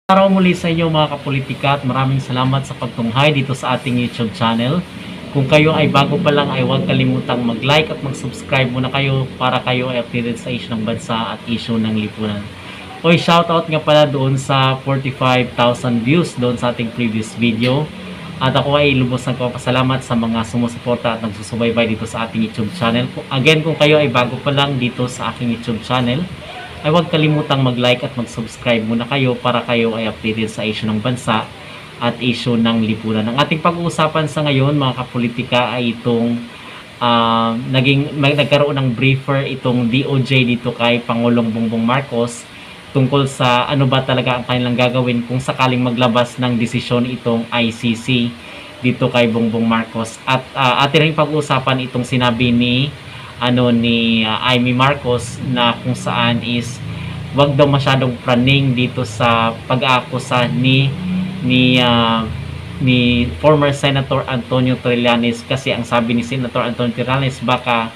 Araw muli sa inyo mga kapolitika at maraming salamat sa pagtunghay dito sa ating YouTube channel. Kung kayo ay bago pa lang ay huwag kalimutang mag-like at mag-subscribe muna kayo para kayo ay updated sa issue ng bansa at issue ng lipunan. Oy, shoutout nga pala doon sa 45,000 views doon sa ating previous video. At ako ay lubos nagpapasalamat sa mga sumusuporta at nagsusubaybay dito sa ating YouTube channel. Again, kung kayo ay bago pa lang dito sa aking YouTube channel, ay huwag kalimutang mag-like at mag-subscribe muna kayo para kayo ay updated sa issue ng bansa at issue ng lipunan. Ang ating pag-uusapan sa ngayon mga kapolitika ay itong nagkaroon ng briefer itong DOJ dito kay Pangulong Bongbong Marcos tungkol sa ano ba talaga ang kanilang gagawin kung sakaling maglabas ng desisyon itong ICC dito kay Bongbong Marcos. At ating ring pag-uusapan itong sinabi ni Amy Marcos na kung saan is wag daw masyadong praning dito sa pag-aakusa ni former Senator Antonio Trillanes, kasi ang sabi ni Senator Antonio Trillanes baka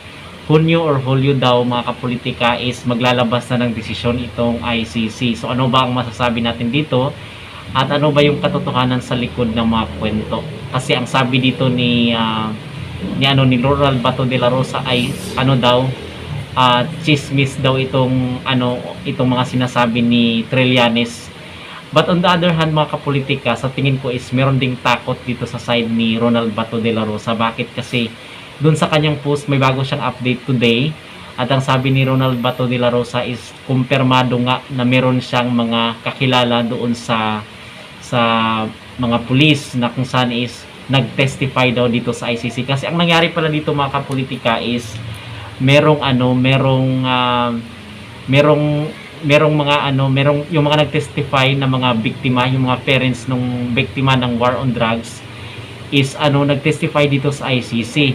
Hunyo or Hulyo daw mga kapolitika is maglalabas na ng desisyon itong ICC. So ano ba ang masasabi natin dito at ano ba yung katotohanan sa likod ng mga kwento? Kasi ang sabi dito ni Ronald Bato de la Rosa ay chismis daw itong mga sinasabi ni Trillanes. But on the other hand mga kapolitika, sa tingin ko is meron ding takot dito sa side ni Ronald Bato de la Rosa. Bakit? Kasi dun sa kanyang post may bago siyang update today at ang sabi ni Ronald Bato de la Rosa is kumpirmado nga na meron siyang mga kakilala doon sa mga pulis na kung saan is nag-testify daw dito sa ICC. Kasi ang nangyari pala dito mga kapolitika is merong yung mga nag-testify na mga biktima, yung mga parents ng biktima ng war on drugs is nag-testify dito sa ICC.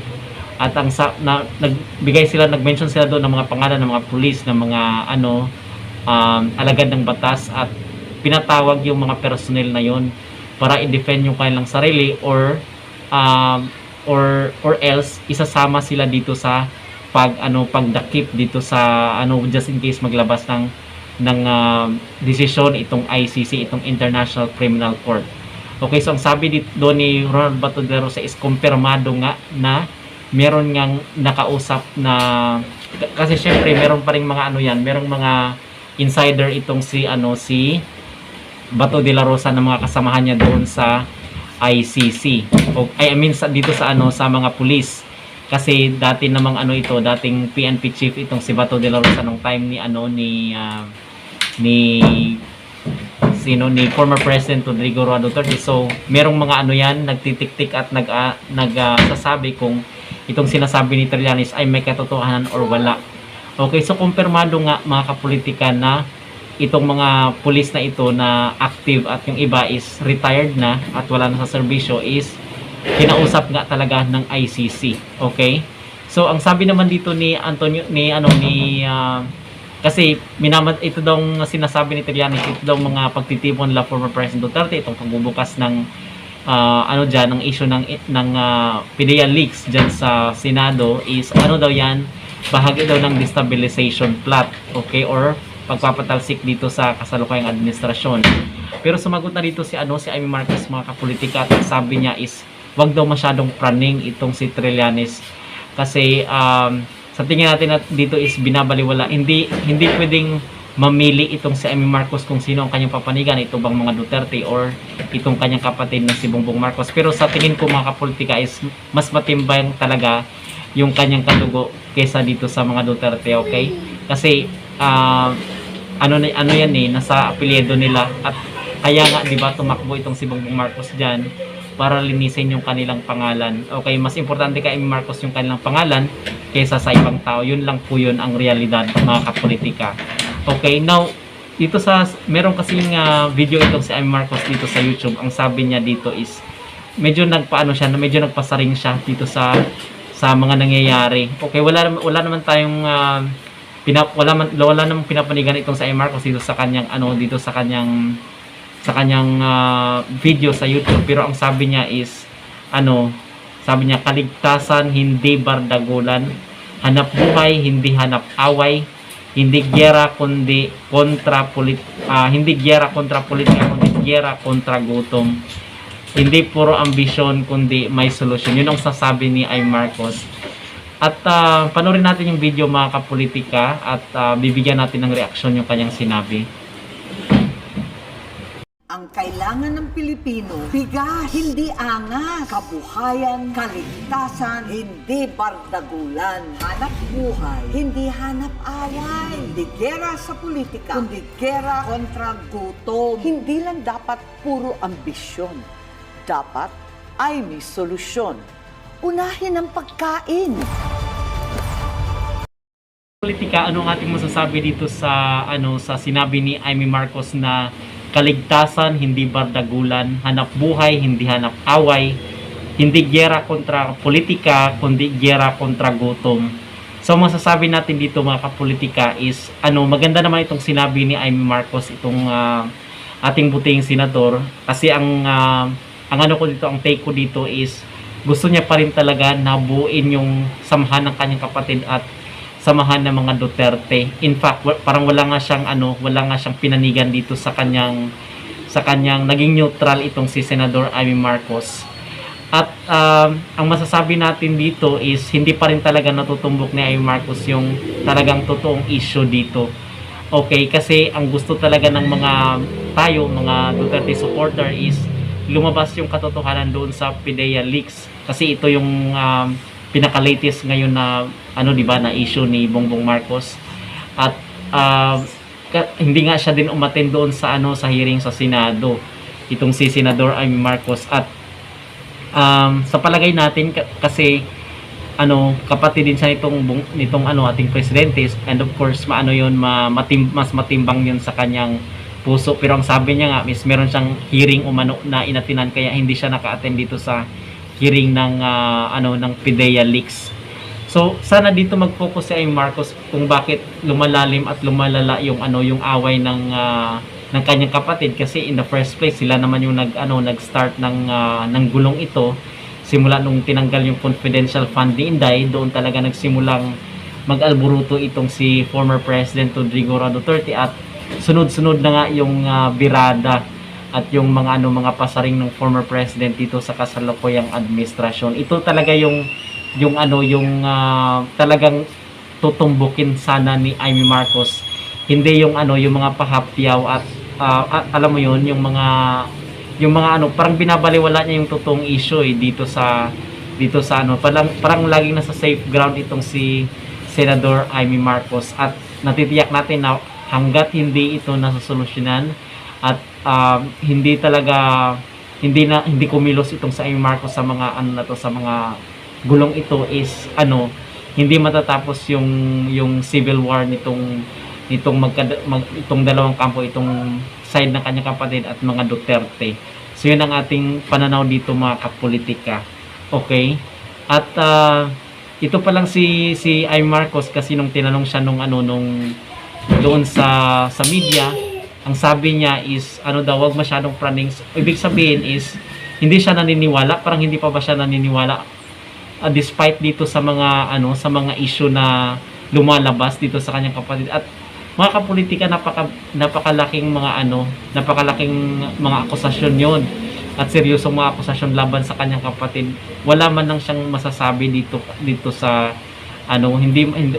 At ang nag-mention sila doon ng mga pangalan ng mga pulis, ng mga alagad ng batas, at pinatawag yung mga personnel na yon para i-defend yung kanilang sarili or else isasama sila dito sa pagdakip dito sa just in case maglabas ng desisyon itong ICC, itong International Criminal Court. Okay, so ang sabi dito ni Ronald Bato de la Rosa is kumpirmado nga na meron ngang nakausap na, kasi syempre meron pa ring mga merong mga insider itong si Bato de la Rosa ng mga kasamahan niya doon sa ICC. Dito sa mga pulis. Kasi dati namang dating PNP chief itong si Bato de la Rosa nung time ni former President Rodrigo Roa Duterte. So, merong mga nagtitik-tik at nagsasabi kung itong sinasabi ni Trillanes ay may katotohanan or wala. Okay, so kumpirmado nga mga kapolitika na itong mga pulis na ito na active at yung iba is retired na at wala na sa serbisyo is kinausap nga talaga ng ICC. Okay? So ang sabi naman dito ni Antonio kasi ito daw sinasabi ni Trillanes, ito daw mga pagtitipon la former President Duterte, itong pagbubukas ng ng issue ng PDEA leaks diyan sa Senado is daw yan, bahagi daw ng destabilization plot. Okay? Or pagpapatalsik dito sa kasalukuyang administrasyon. Pero sumagot na dito si Amy Marcos mga kapolitika at sabi niya is wag daw masyadong praning itong si Trillanes kasi sa tingin natin at dito is binabaliwala. Hindi pwedeng mamili itong si Amy Marcos kung sino ang kanyang papanigan, ito bang mga Duterte or itong kanyang kapatid na si Bongbong Marcos. Pero sa tingin ko mga kapolitika is mas matimbang talaga yung kanyang kadugo kaysa dito sa mga Duterte. Okay? Kasi nasa apelyido nila at kaya nga 'di ba tumakbo itong si Bongbong Marcos diyan para linisin yung kanilang pangalan. Okay, mas importante kay Amy Marcos yung kanilang pangalan kaysa sa ibang tao. Yun lang po yun ang realidad mga kapolitika. Okay, now dito meron kasing video itong si Amy Marcos dito sa YouTube. Ang sabi niya dito is medyo medyo nagpasaring siya dito sa mga nangyayari. Okay, wala naman tayong wala namang pinapanigan itong sa Amy Marcos dito sa kanyang video sa YouTube. Pero ang sabi niya is sabi niya kaligtasan hindi bardagulan, hanap buhay hindi hanap away, hindi giyera kontra politika kundi giyera kontra gutom. Hindi puro ambisyon kundi may solusyon. Yun ang sasabi ni Amy Marcos. At panoorin natin yung video mga kapolitika at bibigyan natin ng reaksyon yung kanyang sinabi. Ang kailangan ng Pilipino, bigas, hindi angas, kabuhayan, kaligtasan, hindi bardagulan, hanap buhay, hindi hanap away, hindi gera sa politika, kundi gera kontra gutom. Hindi lang dapat puro ambisyon, dapat ay may solusyon. Unahin ang pagkain. Politika, ano ang ating masasabi dito sa sa sinabi ni Amy Marcos na kaligtasan, hindi bardagulan, hanap buhay, hindi hanap away, hindi giyera kontra politika, kundi giyera kontra gutom. So masasabi natin dito mga kapolitika is maganda naman itong sinabi ni Amy Marcos, itong ating buting senador, kasi ang take ko dito is gusto niya pa rin talaga na buuin yung samahan ng kanyang kapatid at samahan ng mga Duterte. In fact, parang wala nga siyang pinanigan dito sa kanyang naging neutral itong si Senador Amy Marcos. At ang masasabi natin dito is hindi pa rin talaga natutumbok ni Amy Marcos yung talagang totoong issue dito. Okay, kasi ang gusto talaga ng mga Duterte supporter is lumabas yung katotohanan doon sa PDEA leaks. Kasi ito yung pinaka-latest ngayon na na issue ni Bongbong Marcos. At hindi nga siya din umattend doon sa sa hearing sa Senado, itong si Senador Amy Marcos. At sa palagay natin kasi kapatid din siya nitong ating presidente, and of course mas matimbang yun sa kanyang puso. Pero ang sabi niya nga is meron siyang hearing na inatinan, kaya hindi siya naka-attend dito sa hearing ng ng PDEA leaks. So sana dito mag-focus si Amy Marcos kung bakit lumalalim at lumalala yung away ng kanyang kapatid, kasi in the first place sila naman yung nag-start ng gulong ito. Simula nung tinanggal yung confidential fund ni Inday, doon talaga nagsimulang mag-alburuto itong si former President Rodrigo Duterte, at sunod-sunod na nga yung birada at yung mga pasaring ng former president dito sa kasalukuyang administrasyon. Ito talaga yung talagang tutumbukin sana ni Amy Marcos, hindi yung mga pahapyaw at alam mo yun, yung mga parang binabaliwala niya yung totoong issue dito sa parang laging nasa safe ground itong si Senador Amy Marcos. At natitiyak natin na hanggat hindi ito nasosolusyonan at hindi kumilos itong sa Amy Marcos sa mga sa mga gulong ito is hindi matatapos yung civil war nitong itong dalawang kampo, itong side ng kanyang kapatid at mga Duterte. So yun ang ating pananaw dito mga kapolitika. Okay? At ito pa lang si Amy Marcos, kasi nung tinanong siya doon sa media, ang sabi niya is wag masyadong praning. Ibig sabihin is hindi siya naniniwala, parang hindi pa ba siya naniniwala despite dito sa mga sa mga issue na lumalabas dito sa kanyang kapatid. At mga kapolitika, napakalaking mga akusasyon yon, at seryosong mga akusasyon laban sa kanyang kapatid. Wala man lang siyang masasabi dito sa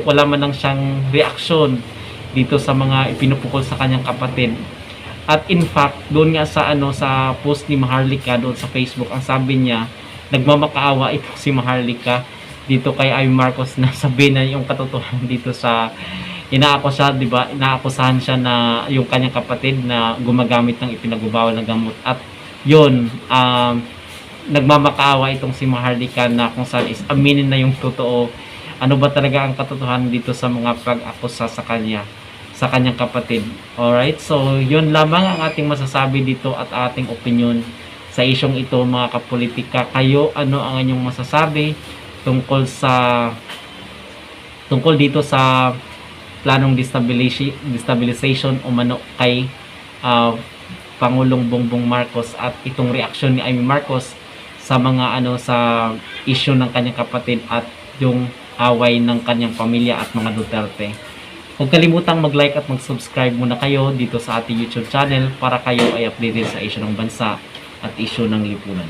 wala man lang siyang reaksyon dito sa mga ipinupukol sa kanyang kapatid. At in fact, doon nga sa sa post ni Maharlika doon sa Facebook, ang sabi niya, nagmamakaawa ito si Maharlika dito kay Amy Marcos na sabihin na yung katotohanan dito sa inaakusahan siya na yung kanyang kapatid na gumagamit ng ipinagbabawal na gamot. At yun, nagmamakaawa itong si Maharlika na kung saan is aminin na yung totoo. Ano ba talaga ang katotohanan dito sa mga pag-akusa sa kanyang kapatid. Alright, so yun lamang ang ating masasabi dito at ating opinion sa isyong ito mga kapolitika. Kayo, ano ang inyong masasabi tungkol dito sa planong destabilization umano kay Pangulong Bongbong Marcos, at itong reaksyon ni Amy Marcos sa mga sa issue ng kanyang kapatid at yung away ng kanyang pamilya at mga Duterte. Huwag kalimutang mag-like at mag-subscribe muna kayo dito sa ating YouTube channel para kayo ay updated sa issue ng bansa at issue ng lipunan.